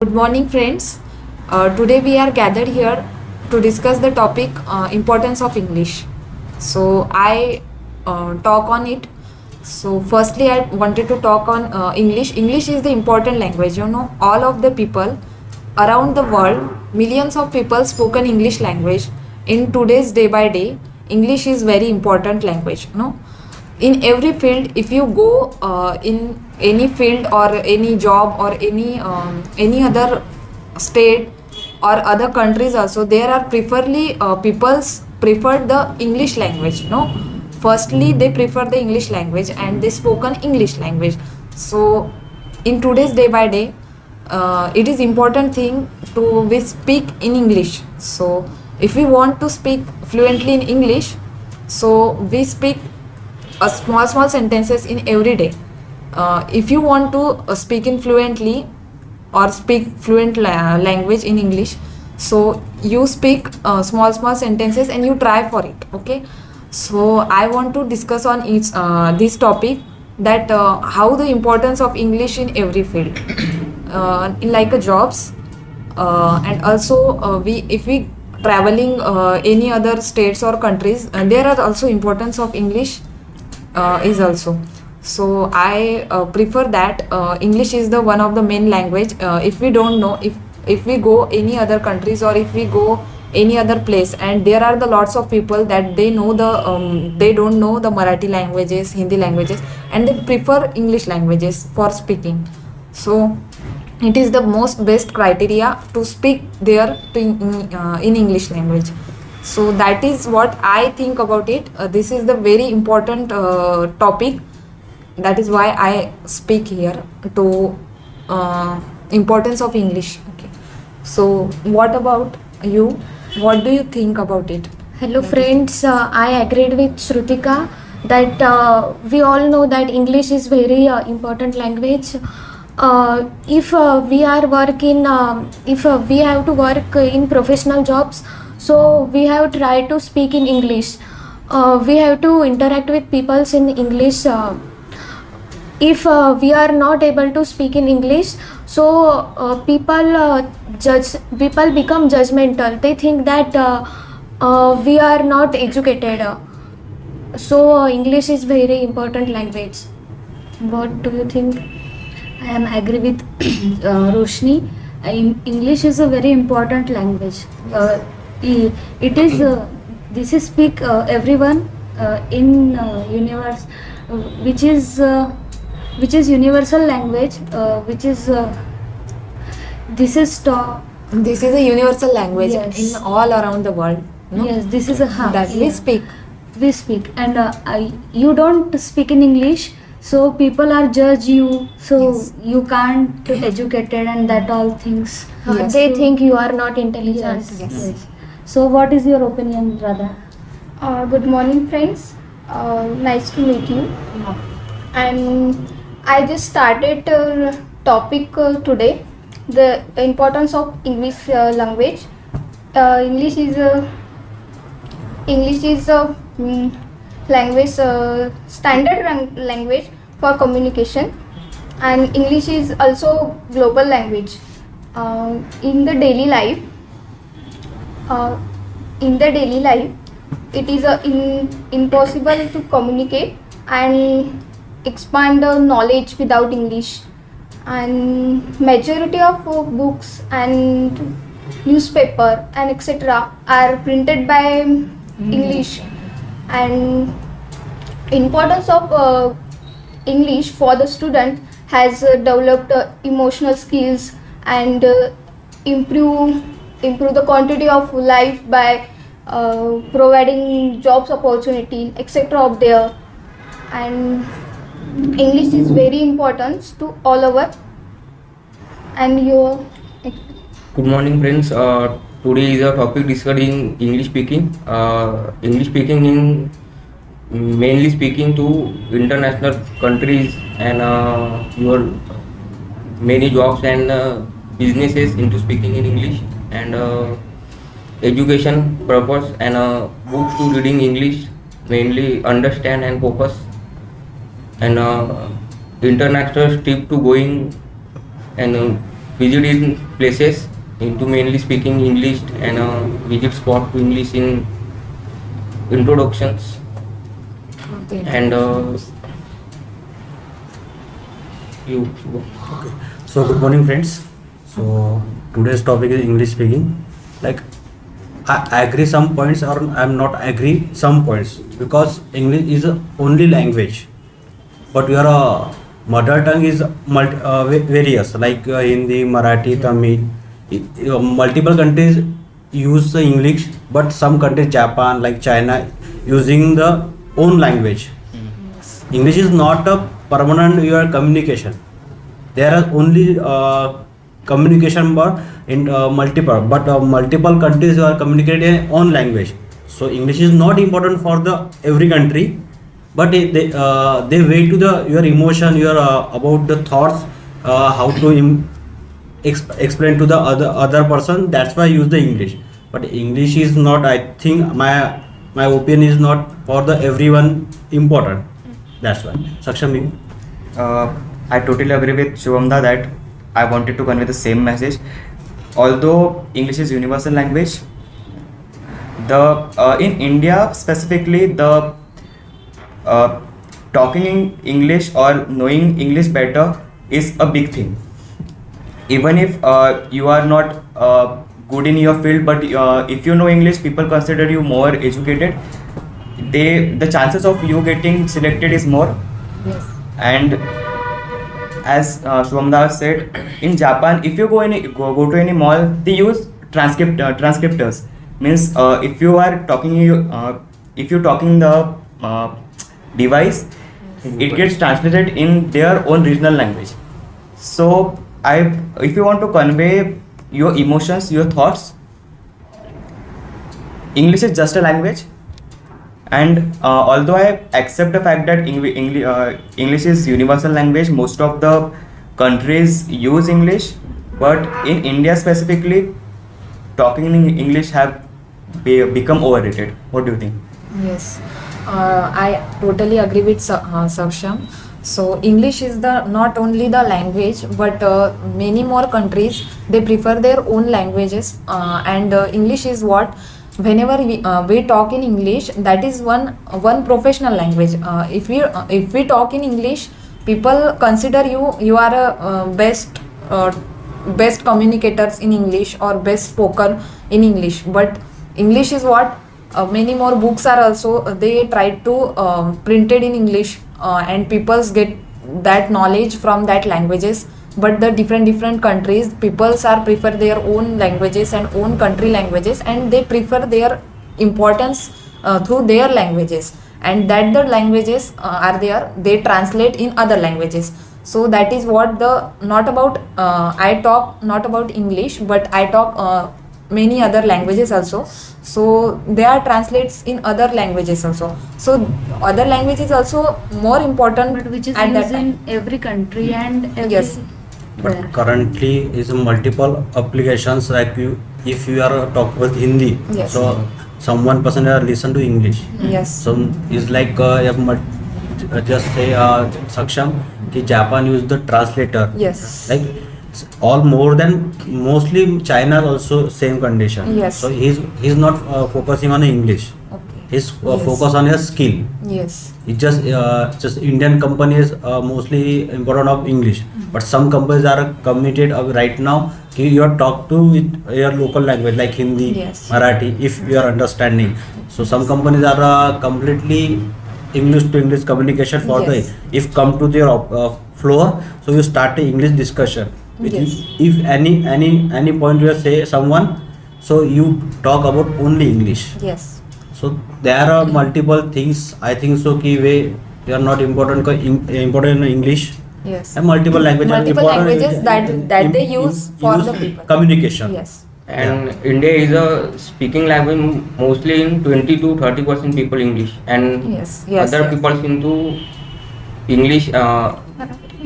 Good morning, friends. Today we are gathered here to discuss the topic importance of English. So I talk on it. So firstly, I wanted to talk on English. English is the important language. All of the people around the world, millions of people spoken English language. In today's day by day, English is very important language. In every field, if you go in any field or any job or any other state or other countries also, there are preferably people's prefer the English language. Firstly they prefer the English language and they spoken English language. So in today's day by day, it is important thing to we speak in English. So if we want to speak fluently in English, so we speak a small sentences in every day. If you want to speak in fluently or speak fluent language in English, so you speak small sentences and you try for it. Okay, so I want to discuss on each this topic, that how the importance of English in every field, in like a jobs, and also we if we traveling any other states or countries, there are also importance of English is also. So I prefer that English is the one of the main language. If we don't know, if we go any other countries or if we go any other place, and there are the lots of people that they know the they don't know the Marathi languages, Hindi languages, and they prefer English languages for speaking. So it is the most best criteria to speak there in English language. So that is what I think about it. This is the very important topic. That is why I speak here to importance of English. Okay. So what about you? What do you think about it? Hello friends, I agreed with Shrutika that we all know that English is very important language. If we are working, if we have to work in professional jobs, so we have tried to speak in English. We have to interact with people in English. If we are not able to speak in English, so people become judgmental. They think that we are not educated. So English is very important language. What do you think? I am agree with Roshni. English is a very important language. It is this is speak everyone in universe, which is universal language, which is this is This is a universal language. Yes. In all around the world. No? Yes, this is a that we speak. we speak, and you don't speak in English, so people are judge you, so Yes. you can't educated and that all things. Yes. They think you are not intelligent. Yes. So what is your opinion, Radha? Good morning, friends. Nice to meet you. And I just started topic today, the importance of English language. English is a language, standard language for communication, and English is also global language. In the daily life, it is impossible to communicate and expand the knowledge without English. And majority of books and newspaper and etc. are printed by English. And importance of English for the student has developed emotional skills and improve the quantity of life by providing jobs opportunity etc. up there. And English is very important to all over. And your Good morning, friends. Today is a topic discussed in English speaking. English speaking in mainly speaking to international countries and your many jobs and businesses into speaking in English, and education purpose and books to reading English mainly understand and focus, and international trip to going and visit in places into mainly speaking English and visit spot to English in introductions Okay. and you. Okay. So good morning, friends. So today's topic is English speaking. Like I agree some points or I'm not agree some points because English is a only language, but your mother tongue is various like Hindi, Marathi, Tamil. Multiple countries use the English, but some countries, Japan, like China, using the own language. English is not a permanent your communication. There are only communication but in multiple countries are communicating in own language. So English is not important for the every country, but they wait to the your emotion, your about the thoughts, how to explain to the other person. That's why I use the English. But English is not. I think my opinion is not for the everyone important. That's why. Saksham, I totally agree with Shubhamda that I wanted to convey the same message. Although English is universal language, the in India specifically the talking in English or knowing English better is a big thing. Even if you are not good in your field, but if you know English, people consider you more educated. The chances of you getting selected is more. Yes. And as Shubhamda said, in Japan, if you go to any mall, they use transcriptors. Means if you are talking if you talking the device, it gets translated in their own regional language. So if you want to convey your emotions, your thoughts, English is just a language. And although I accept the fact that English is universal language, most of the countries use English, but in India specifically, talking in English have become overrated. What do you think? Yes, I totally agree with Saksham. So English is the not only the language, but many more countries they prefer their own languages, and English is what whenever we talk in English, that is one professional language. If we talk in English, people consider you are a best communicators in English or best spoken in English. But English is what many more books are also they try to printed in English, and peoples get that knowledge from that languages. But the different countries peoples are prefer their own languages and own country languages, and they prefer their importance through their languages, and that the languages are there, they translate in other languages. So that is what the not about I talk not about English, but I talk many other languages also. So they are translates in other languages also. So other languages also more important, But which is at that used time. in every country and every Yes. but where. currently is multiple applications like you if you are talk with Hindi. Yes. So someone person listen to English. Yes. So it's like just say Saksham कि Japan use the translator. Yes. Like all more than mostly China also same condition. Yes. So he's not focusing on English. Okay. He's Yes. focus on his skill. Yes. It just Indian companies mostly important of English, but some companies are committed right now. You are talk to with your local language like Hindi, Yes. Marathi, if you are understanding. So some companies are completely English to English communication for Yes. the. If come to their floor, so you start the English discussion. Yes. If any point you say someone, so you talk about only English. Yes. So there are multiple things. I think so. Ki they are not important. Important in English Yes. and multiple languages. Multiple languages that they use for the people. Communication. Yes. And India is a speaking language mostly in 20 to 30% people English, and Yes. Yes. other Yes. people into English,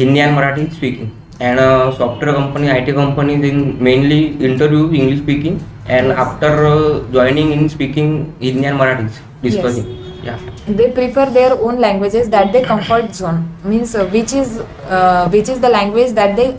Hindi and Marathi speaking. And software company, IT companies in mainly interview English speaking, and Yes. after joining in speaking Hindi and Marathi discussing. Yeah. they prefer their own languages that they comfort zone, means which is the language that they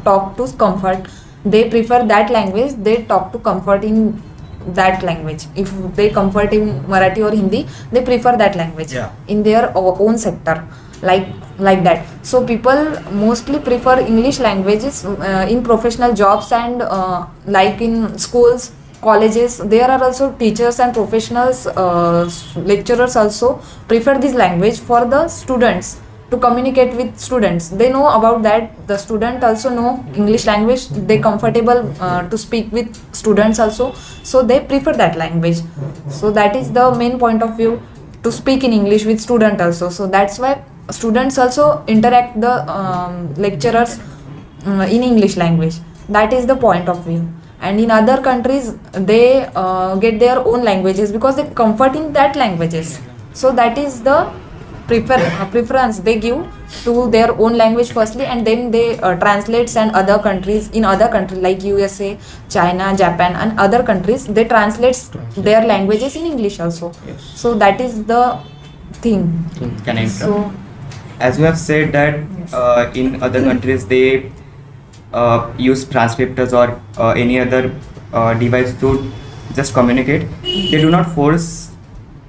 talk to comfort. They prefer that language, they talk to comfort in that language. If they comfort in Marathi or Hindi, they prefer that language Yeah. in their own sector, like that. So people mostly prefer English languages in professional jobs, and like in schools, colleges, there are also teachers and professionals, lecturers also prefer this language for the students, to communicate with students. They know about that, the student also know English language, they comfortable to speak with students also, so they prefer that language. So that is the main point of view, to speak in English with student also. So that's why students also interact the lecturers in English language. That is the point of view. And in other countries, they get their own languages because they comfort in that languages. So that is the preference they give to their own language firstly, and then they translates, and other countries, in other countries like USA, China, Japan, and other countries, they translates their languages in English also. Yes. So that is the thing. Can I interrupt? So As you have said that in other countries they use transcriptors or any other device to just communicate, they do not force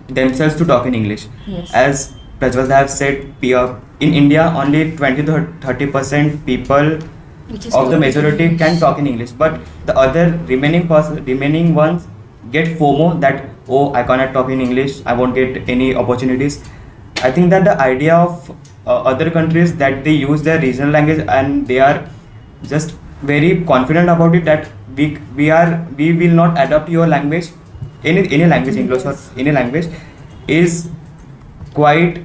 themselves to talk in English. Yes. As Prajwal have said, in India only 20 to 30% people of the majority can talk in English, but the other remaining ones get FOMO that, oh, I cannot talk in English, I won't get any opportunities. I think that the idea of other countries, that they use their regional language and they are just very confident about it, that we will not adapt your language, any language, English or any language, is quite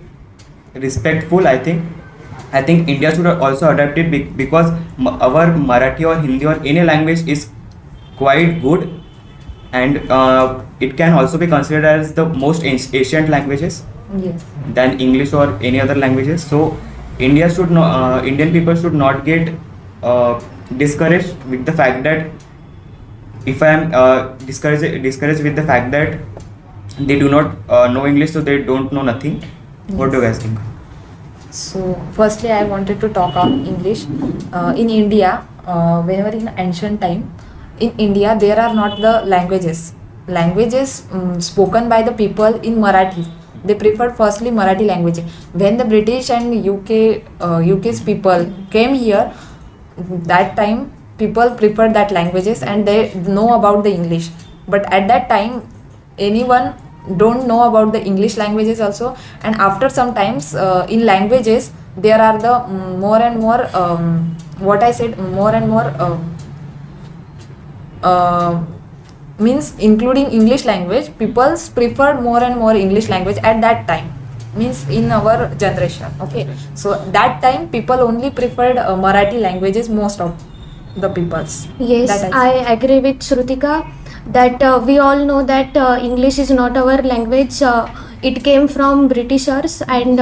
respectful. I think India should also adapt it because our Marathi or Hindi or any language is quite good, and it can also be considered as the most ancient languages yes. than English or any other languages. So Indian people should not get discouraged with the fact that, if I am discouraged with the fact that they do not know English, so they don't know nothing. What do you guys think? So, firstly, I wanted to talk on English. In India, whenever in ancient time, in India there are not the languages. Languages spoken by the people in Marathi. They preferred firstly Marathi language. When the British and UK's people came here, that time people preferred that languages and they know about the English. But at that time, anyone don't know about the English languages also, and after some times in languages there are the more and more means including English language, people preferred more and more English language at that time, means in our generation. Okay, so that time people only preferred Marathi languages, most of the peoples. Yes, That I agree with Shrutika that we all know that English is not our language. It came from Britishers, and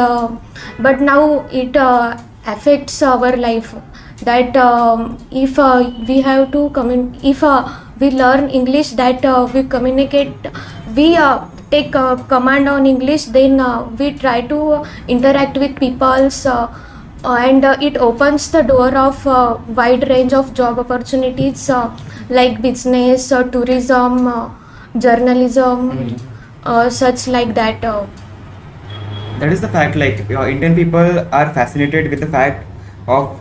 but now it affects our life. That if we have to if we learn English, that we communicate, we take command on English, then we try to interact with people's. And it opens the door of wide range of job opportunities like business, tourism, journalism, such like that. That is the fact. Like Indian people are fascinated with the fact of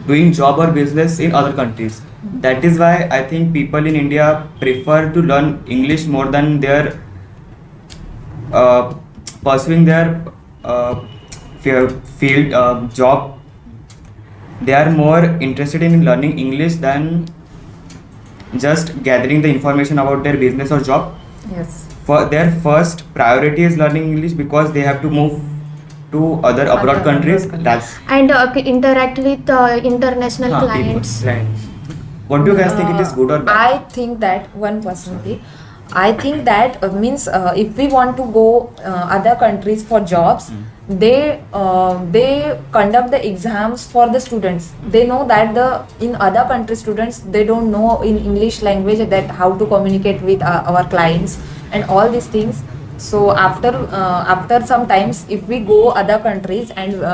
doing job or business in other countries. That is why I think people in India prefer to learn English more than their pursuing their field job. They are more interested in learning English than just gathering the information about their business or job. Yes. For their first priority is learning English because they have to move to other abroad Other countries. abroad That's And interact with international clients. What do you guys think? It is good or bad? I think that I think that means if we want to go other countries for jobs, they conduct the exams for the students. They know that in other country students, they don't know in English language that how to communicate with our clients and all these things. So after some times, if we go other countries and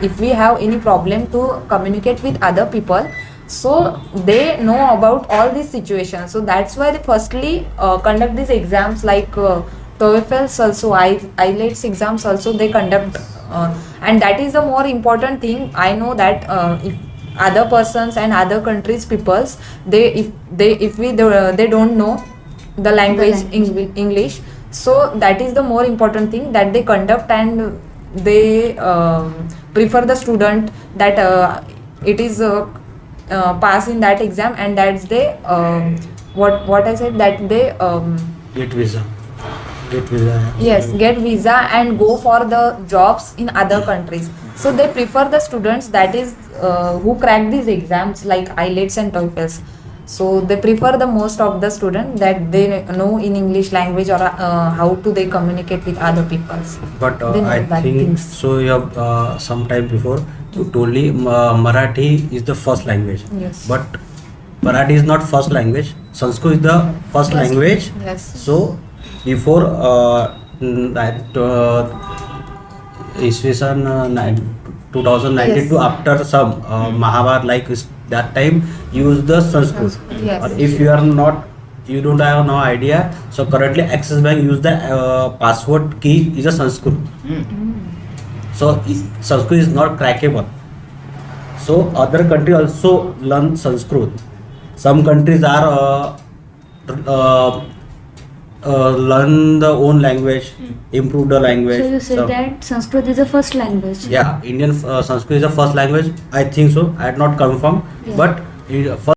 if we have any problem to communicate with other people, so they know about all these situations. So that's why they firstly conduct these exams like TOEFLs also, IELTS exams also they conduct, and that is the more important thing. I know that if other persons and other countries peoples, they don't know the language English, so that is the more important thing that they conduct, and they prefer the student that it is pass in that exam, and that's the what I said, that they Get visa. Get visa. yes, get visa and go for the jobs in other countries. So they prefer the students that is who crack these exams like IELTS and TOEFLs. So they prefer the most of the student that they know in English language, or how to they communicate with other peoples. But They know I that think things. so. You have some time before you told me Marathi is the first language. Yes. But Marathi is not first language. Sanskrit is the first language. Yes. So before इसवी सन 2019 Yes. to after some Mahabharata, like that time use the Sanskrit. Yes. Or if you are not, you don't have no idea. So currently Axis Bank use the password key is a Sanskrit. So Sanskrit is not crackable. So other country also learn Sanskrit. Some countries are learn the own language, improve the language. So you say that Sanskrit is the first language. Yeah, Indian Sanskrit is the first language. I think so. I had not confirmed, Yeah. but first